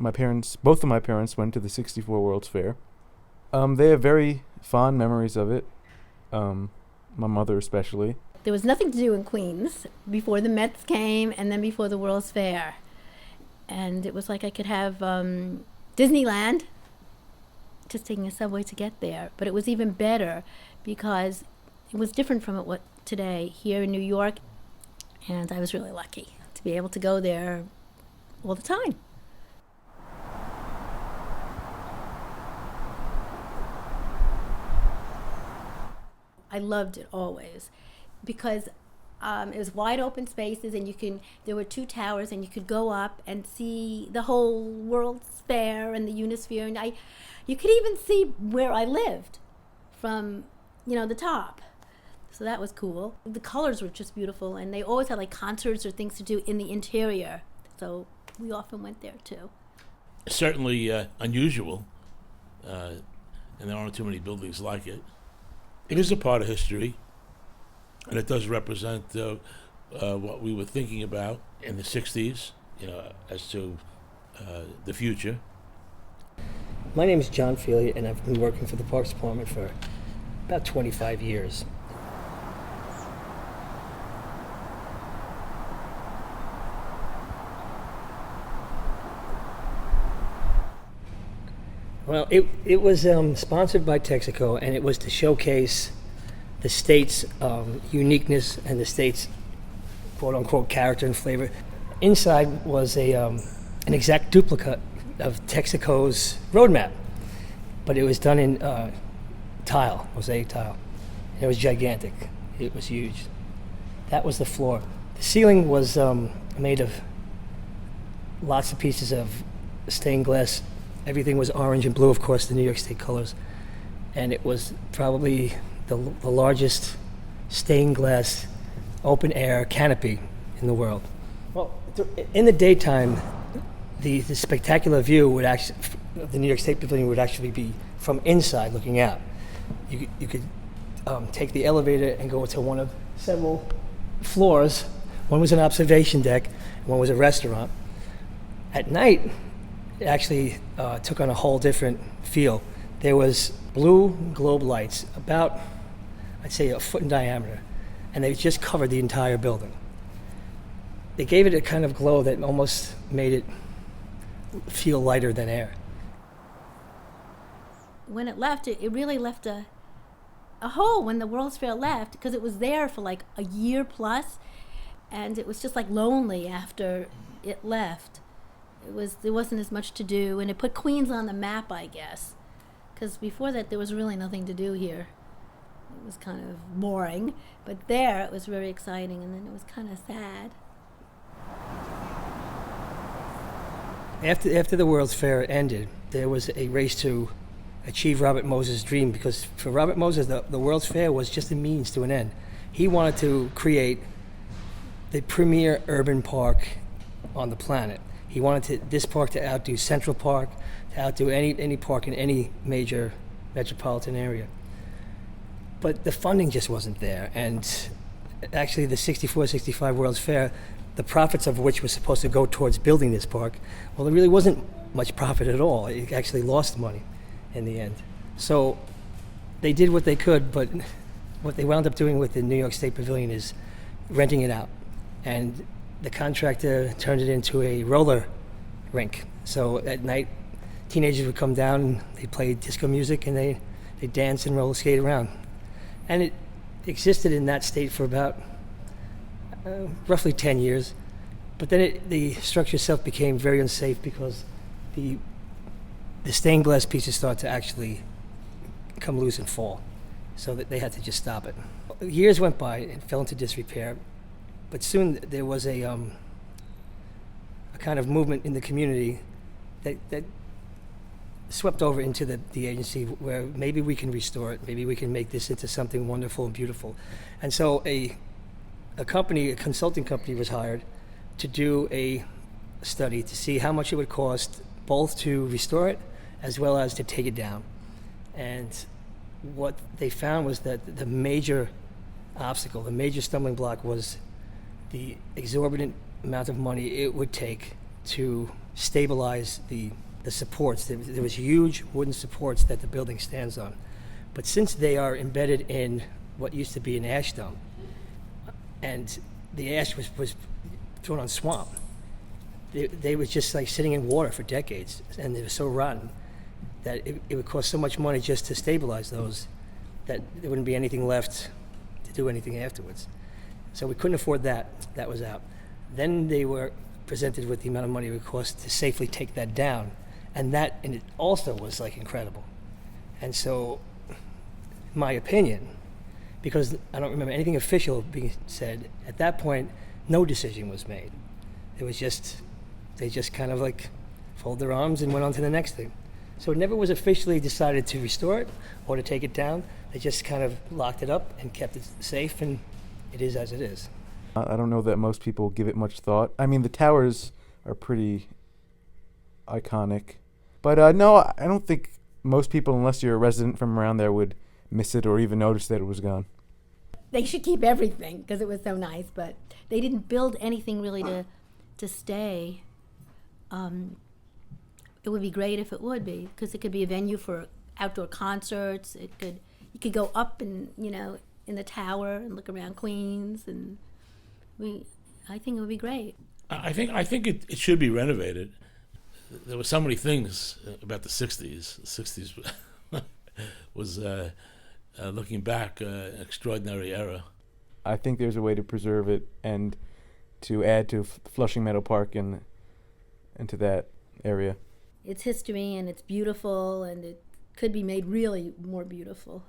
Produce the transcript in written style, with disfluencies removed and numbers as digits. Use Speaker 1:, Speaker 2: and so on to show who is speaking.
Speaker 1: Both of my parents went to the '64 World's Fair. They have very fond memories of it. My mother especially.
Speaker 2: There was nothing to do in Queens before the Mets came and then before the World's Fair. And it was like I could have Disneyland, just taking a subway to get there. But it was even better because it was different from what today here in New York. And I was really lucky to be able to go there all the time. I loved it always because it was wide open spaces, and there were two towers, and you could go up and see the whole World's Fair and the Unisphere, and you could even see where I lived from, the top. So that was cool. The colors were just beautiful, and they always had like concerts or things to do in the interior. So we often went there too.
Speaker 3: Certainly unusual, and there aren't too many buildings like it. It is a part of history, and it does represent what we were thinking about in the 60s, as to the future.
Speaker 4: My name is John Feeley, and I've been working for the Parks Department for about 25 years. Well, it was sponsored by Texaco, and it was to showcase the state's uniqueness and the state's quote-unquote character and flavor. Inside was an exact duplicate of Texaco's roadmap, but it was done in mosaic tile. It was gigantic. It was huge. That was the floor. The ceiling was made of lots of pieces of stained glass. Everything was orange and blue, of course, the New York State colors. And it was probably the largest stained glass open air canopy in the world. Well, in the daytime, the spectacular view would actually, of the New York State Pavilion would actually be from inside looking out. You could take the elevator and go to one of several floors. One was an observation deck, and one was a restaurant. At night, it actually took on a whole different feel. There was blue globe lights, about, I'd say, a foot in diameter, and they just covered the entire building. They gave it a kind of glow that almost made it feel lighter than air.
Speaker 2: When it left, it really left a hole when the World's Fair left, because it was there for like a year plus, and it was just like lonely after it left. There wasn't as much to do, and it put Queens on the map, I guess, because before that there was really nothing to do here. It was kind of boring, but there it was very exciting, and then it was kind of sad.
Speaker 4: After the World's Fair ended, there was a race to achieve Robert Moses' dream, because for Robert Moses, the World's Fair was just a means to an end. He wanted to create the premier urban park on the planet. He wanted this park to outdo Central Park, to outdo any park in any major metropolitan area. But the funding just wasn't there, and actually the 64-65 World's Fair, the profits of which was supposed to go towards building this park, well, there really wasn't much profit at all. It actually lost money in the end. So they did what they could, but what they wound up doing with the New York State Pavilion is renting it out. And the contractor turned it into a roller rink. So at night, teenagers would come down and they play disco music and they dance and roller skate around. And it existed in that state for about roughly 10 years. But then the structure itself became very unsafe because the stained glass pieces started to actually come loose and fall. So that they had to just stop it. Years went by and fell into disrepair. But soon there was a kind of movement in the community that swept over into the agency, where maybe we can restore it, maybe we can make this into something wonderful and beautiful. And so a consulting company was hired to do a study to see how much it would cost both to restore it as well as to take it down. And what they found was that the major obstacle, the major stumbling block was the exorbitant amount of money it would take to stabilize the supports. There was huge wooden supports that the building stands on. But since they are embedded in what used to be an ash dump, and the ash was thrown on swamp, they were just like sitting in water for decades, and they were so rotten that it would cost so much money just to stabilize those that there wouldn't be anything left to do anything afterwards. So we couldn't afford that. That was out. Then they were presented with the amount of money it would cost to safely take that down, and that in it also was like incredible. And so, my opinion, because I don't remember anything official being said, at that point, no decision was made. It was just, they just kind of like folded their arms and went on to the next thing. So it never was officially decided to restore it or to take it down. They just kind of locked it up and kept it safe, and it is as it is.
Speaker 1: I don't know that most people give it much thought. I mean, the towers are pretty iconic. But no, I don't think most people, unless you're a resident from around there, would miss it or even notice that it was gone.
Speaker 2: They should keep everything because it was so nice, but they didn't build anything really to stay. It would be great if it would be, because it could be a venue for outdoor concerts. You could go up and, in the tower and look around Queens, and I think it would be great.
Speaker 3: I think it should be renovated. There were so many things about the 60s. The 60s was, looking back, an extraordinary era.
Speaker 1: I think there's a way to preserve it and to add to Flushing Meadow Park and to that area.
Speaker 2: It's history, and it's beautiful, and it could be made really more beautiful.